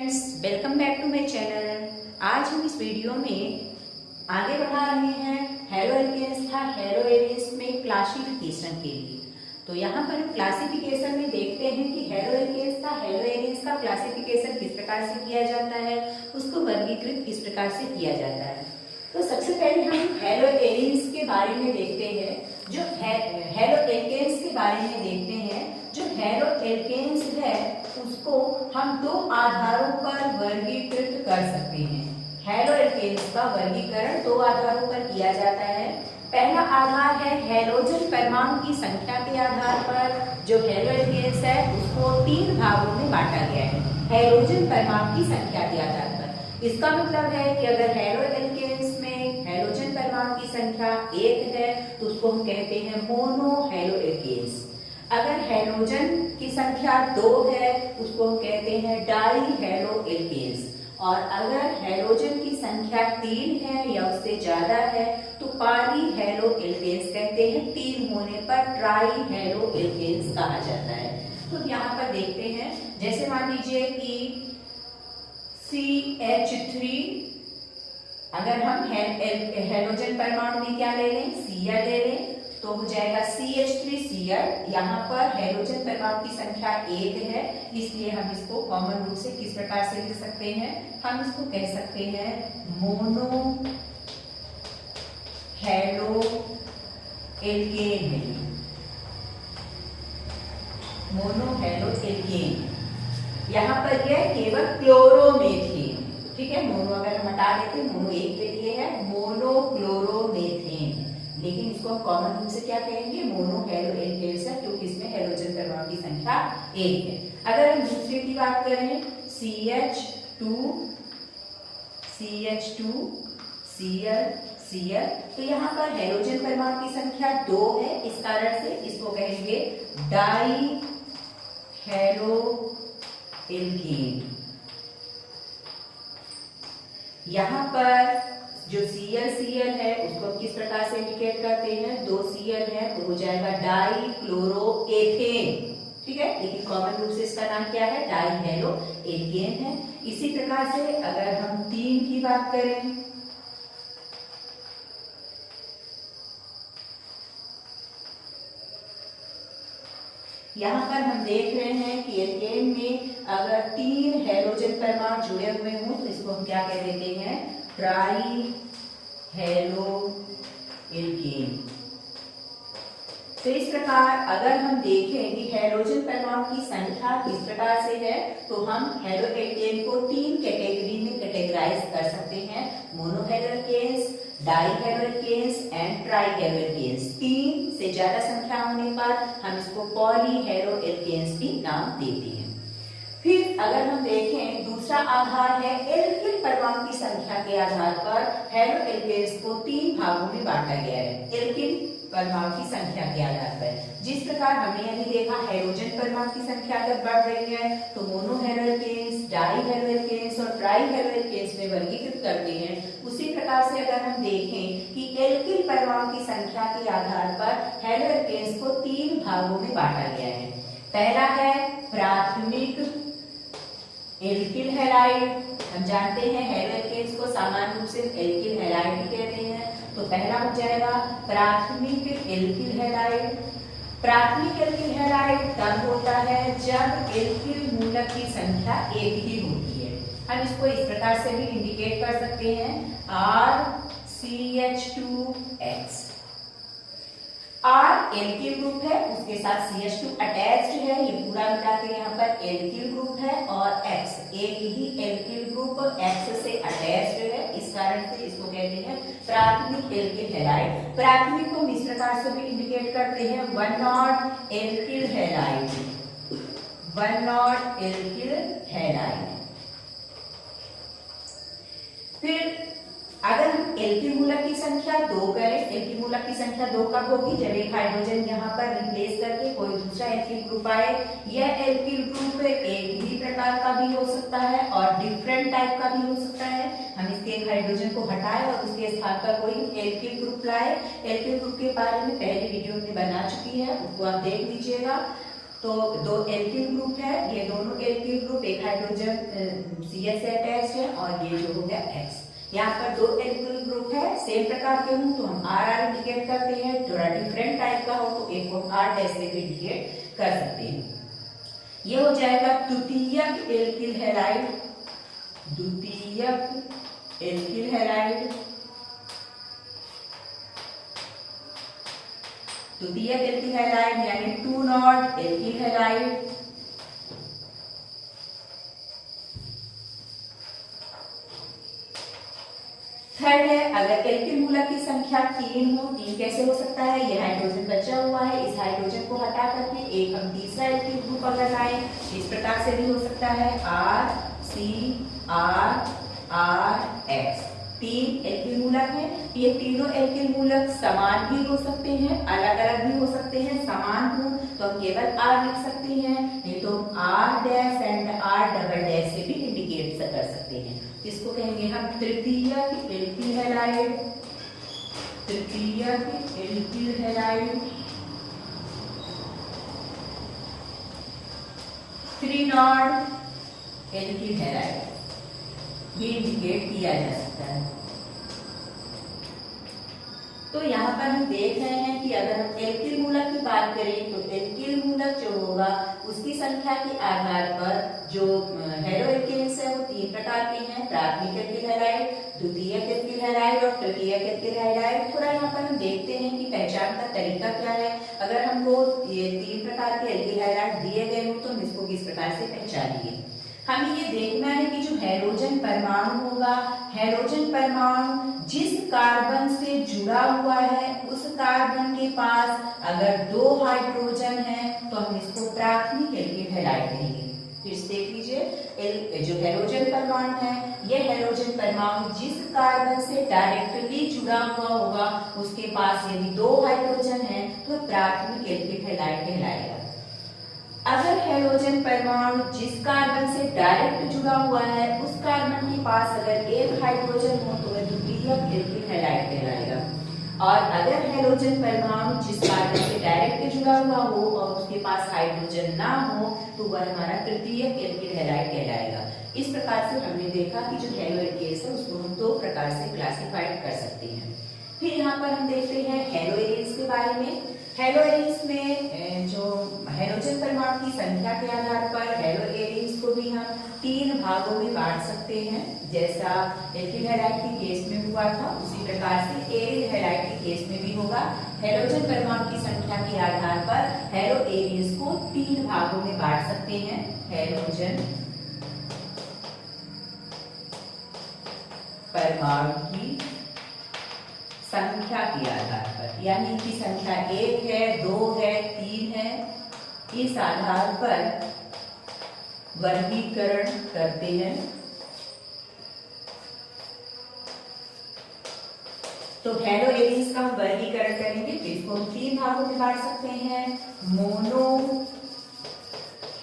Friends, welcome back to my channel. आज हम इस वीडियो में आगे बढ़ा रहे हैं हैलो एल्केन्स था हैलो एरियंस में क्लासिफिकेशन के लिए। तो यहाँ पर हम क्लासिफिकेशन में देखते हैं कि हैलो एल्केन्स था हैलो एरियंस का क्लासिफिकेशन किस प्रकार से किया जाता है, उसको वर्गीकृत किस प्रकार से किया जाता है। तो सबसे पहले हम हैलो एरियंस के बारे में देखते हैं। जो हैलो एल्केन्स के बारे में देखते हैं, जो हैलो एल्केन्स है उसको हम दो आधारों पर वर्गीकृत कर सकते हैं। हैलो एल्केन्स का वर्गीकरण दो आधारों पर किया जाता है। पहला आधार है हैलोजन परमाणु की संख्या के आधार पर। जो हैलो एल्केन्स है उसको तीन भागों में बांटा गया है हैलोजन परमाणु की संख्या के आधार पर। इसका मतलब है कि अगर हैलो एल्केन्स में हैलोजन परमाणु की संख्या 1 है तो उसको हम कहते हैं मोनो हैलो एल्केन्स। अगर हैलोजन की संख्या 2 है उसको हम कहते हैं डाई हैलो एल्केन्स। और अगर हैलोजन की संख्या 3 है या उससे ज्यादा है तो पाली हैलो एल्केन्स कहते हैं। 3 होने पर ट्राई हैलो एल्केन्स कहा जाता है। तो यहाँ पर देखते हैं, जैसे मान लीजिए कि CH3, अगर हम हैलोजन परमाणु में क्या ले लें, Cl ले लें तो हो जाएगा CH3Cl। यहाँ पर हैलोजन परमाणु की संख्या 1 है, इसलिए हम इसको कॉमन रूप से किस प्रकार से लिख सकते हैं, हम इसको कह सकते हैं मोनो हैलो एल्केन है। Mono haloalkane. यहाँ पर यह केवल क्लोरोमेथेन, ठीक है। मोनो अगर हम हटा देते हैं, मोनो एक के लिए है, मोनो क्लोरोमेथेन। लेकिन इसको हम कॉमन रूप से क्या कहेंगे, मोनो हैलो एल्केन्स है, क्योंकि इसमें हैलोजन परमाणु की संख्या 1 है। अगर हम दूसरे की बात करें CH2 Cl Cl, तो यहाँ पर हैलोजन परमाणु की संख्या 2 है, इस कारण से इसको कहेंगे डाई हैलो एल्केन। यहाँ पर जो Cl है उसको किस प्रकार से इंडिकेट करते हैं, 2 Cl है तो हो जाएगा डाई क्लोरोएथेन, ठीक है। लेकिन कॉमन रूप से इसका नाम क्या है, डाई हैलो एल्केन है। इसी प्रकार से अगर हम 3 की बात करें, यहाँ पर हम देख रहे हैं कि एल्केन में अगर 3 हैलोजन परमाणु जुड़े हुए हों तो इसको हम क्या कह देते हैं, ट्राई हैलो एल्केन। तो इस प्रकार अगर हम देखें कि हैलोजन परमाणु की संख्या किस प्रकार से है तो हम हैलो एल्केन को 3 कैटेगरी में कैटेगराइज कर सकते हैं, mono haloalkanes, di haloalkanes and tri haloalkanes. 3 से ज्यादा संख्या होने पर हम इसको पॉली हैलो एल्केन्स भी नाम देते हैं। फिर अगर हम देखें, दूसरा आधार है एल्किल परमाणु की संख्या के आधार पर हैलो एल्केन्स को 3 भागों में बांटा गया है एल्किल परमाणु की संख्या के आधार पर। जिस प्रकार हमने अभी देखा हैलोजन परमाणु की संख्या अगर बढ़ रही है तो mono haloalkanes, di haloalkanes और ट्राई हैलो एल्केन्स में वर्गीकृत करते हैं, उसी प्रकार से अगर हम देखें कि एल्किल परमाणु की संख्या के आधार पर हैलो एल्केन्स को 3 भागों में बांटा गया है। पहला है प्राथमिक एल्किल हैलाइड। हम जानते हैं हैलो एल्केन्स को सामान्य रूप से एल्किल हैलाइड भी कहते हैं। तो पहला हो जाएगा प्राथमिक एल्किल हैलाइड। प्राथमिक एल्किल हैलाइड तब होता है जब एल्किल मूलक की संख्या 1 ही होती है। हम इसको इस प्रकार से भी इंडिकेट कर सकते हैं, RCH2X। R एल्किल ग्रुप है, उसके साथ CH2 अटैच्ड है, ये पूरा मिला के यहाँ पर एल्किल ग्रुप है। और X एक ही एल्किल ग्रुप X से अटैच्ड है, इस कारण से इसको कहते हैं प्राथमिक एल्किल हैलाइड। प्राथमिक को इस प्रकार से भी इंडिकेट करते हैं 1-नॉट एल्किल हैलाइड। 1-नॉट एल्किल हैलाइड। फिर अगर हम एल्किल मूलक की संख्या 2 करें, एल्किल मूलक की संख्या 2 कब होगी, जब एक हाइड्रोजन यहाँ पर रिप्लेस करके कोई दूसरा एल्किल ग्रुप आए। यह एल्किल ग्रुप एक ही प्रकार का भी हो सकता है और डिफरेंट टाइप का भी हो सकता है। हम इसके एक हाइड्रोजन को हटाए और उसके स्थान पर कोई एल्किल ग्रुप लाए। एल्किल ग्रुप के बारे में पहले वीडियो में बना चुकी है, उसको आप देख लीजिएगा। तो दो एल्किल ग्रुप है, ये दोनों एल्किल ग्रुप एक हाइड्रोजन CH से अटैच है और ये जो हो गया X। यहाँ पर दो एल्किल ग्रुप है सेम प्रकार के हों तो हम RR इंडिकेट करते हैं, थोड़ा डिफरेंट टाइप का हो तो एक को R डैश से भी इंडिकेट कर सकते हैं। ये हो जाएगा तृतीयक एल्किल हैलाइड, द्वितीयक एल्किल हैलाइड, द्वितीयक एल्किल हैलाइड यानी 2 नॉट एल्किल हैलाइड। थर्ड है अगर एल्किल मूलक की संख्या 3 हो, 3 कैसे हो सकता है, ये हाइड्रोजन बचा हुआ है, इस हाइड्रोजन को हटा करके एक हम तीसरा एल्किल ग्रुप अगर लाएं, इस प्रकार से भी हो सकता है RCRRX। 3 एल्किल मूलक है, ये तीनों एल्किल मूलक समान भी हो सकते हैं, अलग अलग भी हो सकते हैं। समान हो तो हम केवल R लिख सकते हैं, नहीं तो R dash and R double dash से भी इंडिकेट कर सकते हैं। इसको कहेंगे हम तृतीयक एल्किल हैलाइड, तृतीयक alkyl halide, 3 not alkyl halide भी इंडिकेट किया जा सकता है। तो यहाँ पर हम देख रहे हैं कि अगर हम एल्किल मूलक की बात करें तो एल्किल मूलक जो होगा उसकी संख्या के आधार पर जो हेलो एल्केन्स है वो 3 प्रकार के हैं, प्राथमिक एल्किल हैलाइड, द्वितीयक एल्किल हैलाइड और तृतीयक एल्किल हैलाइड। थोड़ा यहाँ पर हम देखते हैं कि पहचान का तरीका क्या है। अगर हमको ये 3 प्रकार के एल्किल हैलाइड दिए गए हो तो हम इसको किस प्रकार से पहचानेंगे। हमें ये देखना है कि जो हैलोजन परमाणु होगा, हैलोजन परमाणु जिस कार्बन से जुड़ा हुआ है उस कार्बन के पास अगर 2 हाइड्रोजन है तो हम इसको प्राथमिक एल्किल हैलाइड कहेंगे। फिर देख लीजिए जो हैलोजन परमाणु है, ये हैलोजन परमाणु जिस कार्बन से डायरेक्टली जुड़ा हुआ होगा उसके पास यदि 2 हाइड्रोजन है तो प्राथमिक एल्किल हैलाइड कहलाएगा। अगर हैलोजन परमाणु जिस कार्बन से डायरेक्ट जुड़ा हुआ है उस कार्बन के पास अगर 1 हाइड्रोजन हो तो वह द्वितीयक एल्किल हैलाइड कहलाएगा। और अगर हैलोजन परमाणु जिस कार्बन से डायरेक्ट जुड़ा हुआ हो और उसके पास हाइड्रोजन ना हो तो वह हमारा तृतीयक एल्किल हैलाइड कहलाएगा। इस प्रकार से हमने देखा कि जो हैलो एल्केन्स है उसको हम 2 प्रकार से क्लासिफाइड कर सकते हैं। फिर यहाँ पर हम देखते हैं हैलो एलियंस के बारे में। हैलो एलियंस में जो हाइड्रोजन परमाणु की संख्या के आधार पर हैलो एलियंस को भी हम 3 भागों में बांट सकते हैं, जैसा एल्किल हैलाइड के केस में हुआ था उसी प्रकार से एरिल हैलाइड के केस में भी होगा। हाइड्रोजन परमाणु की संख्या के आधार पर हैलो एलियंस को 3 भागों में बांट सकते हैं। हाइड्रोजन परमाणु की संख्या के आधार पर, यानी कि संख्या 1 है, 2 है, 3 है, इस आधार पर वर्गीकरण करते हैं। तो हैलो एलियंस का हम वर्गीकरण करेंगे तो इसको हम 3 भागों में बांट सकते हैं। Mono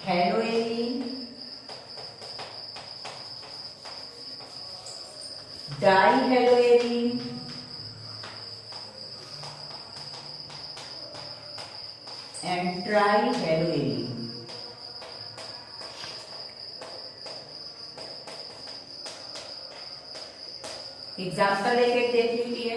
haloarene, di haloarene and tri haloarene. Example देख लीजिए।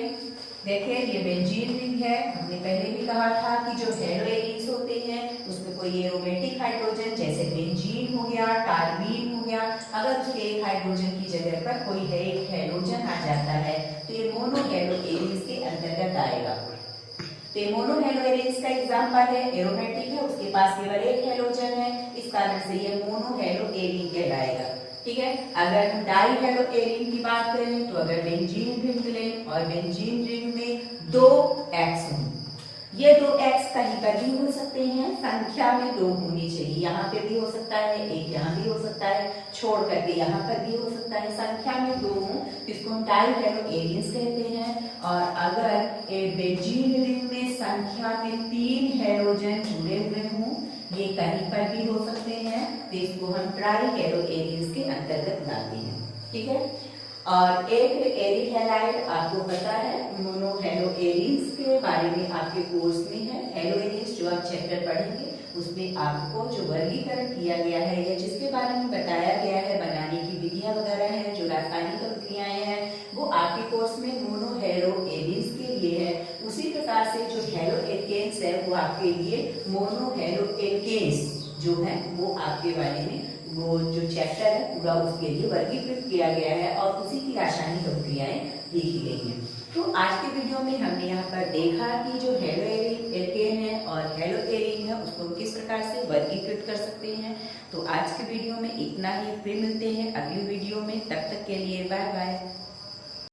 देखिए ये बेंजीन रिंग है, हमने पहले भी कहा था कि जो हैलो एलियंस होते हैं उसमें कोई एरोमेटिक हाइड्रोजन जैसे बेंजीन हो गया, टार्बीन हो गया, अगर उसके एक हाइड्रोजन की जगह पर कोई है एक हैलोजन आ जाता है तो ये मोनो हैलो एलियंस के अंतर्गत आएगा। तो ये मोनो हैलो एलियंस का एग्जाम्पल है, एरोमेटिक है, उसके पास केवल एक हैलोजन है, इस कारण से ये मोनो हैलो एलियन कहलाएगा। ठीक है। अगर हम डाई हैलो एलियन की बात करें तो अगर बेंजीन रिंग लें और बेंजीन रिंग में 2 X हों, ये 2 X कहीं पर भी हो सकते हैं, संख्या में 2 होनी चाहिए, यहाँ पे भी हो सकता है, एक यहाँ भी हो सकता है, छोड़ करके यहाँ पर भी हो सकता है, संख्या में 2 हों तो इसको हम डाई हैलो एलियंस कहते हैं। और अगर बेंजीन रिंग में संख्या में 3 हैलोजन जुड़े हुए हों, ये कहीं पर भी हो सकते हैं, तो इसको हम ट्राई हैलो एलियंस के अंतर्गत लाते हैं। ठीक है। और एक एरिल हैलाइड आपको पता है, मोनो हैलो एलियंस के बारे में आपके कोर्स में है, हैलो एलियंस जो आप चैप्टर पढ़ेंगे उसमें आपको जो वर्गीकरण किया गया है या जिसके बारे में बताया गया है, बनाने की विधियां वगैरह हैं, जो रासायनिक अभिक्रियाएं हैं, वो आपके कोर्स में मोनो हेलो एरीज के लिए है। उसी प्रकार से जो हेलो एल्केन्स है वो आपके लिए मोनो हेलो एल्केन्स जो है वो आपके बारे में वो जो चैप्टर है पूरा उसके लिए वर्गीकृत किया गया है और उसी की रासायनिक अभिक्रियाएं लिखी गई हैं। तो आज के वीडियो में हमने यहाँ पर देखा कि जो हेलो एल्केन है और हेलो एरीन है उसको किस प्रकार से वर्गीकृत कर सकते हैं। तो आज के वीडियो में इतना ही, फिर मिलते हैं अगली वीडियो में, तब तक के लिए बाय बाय।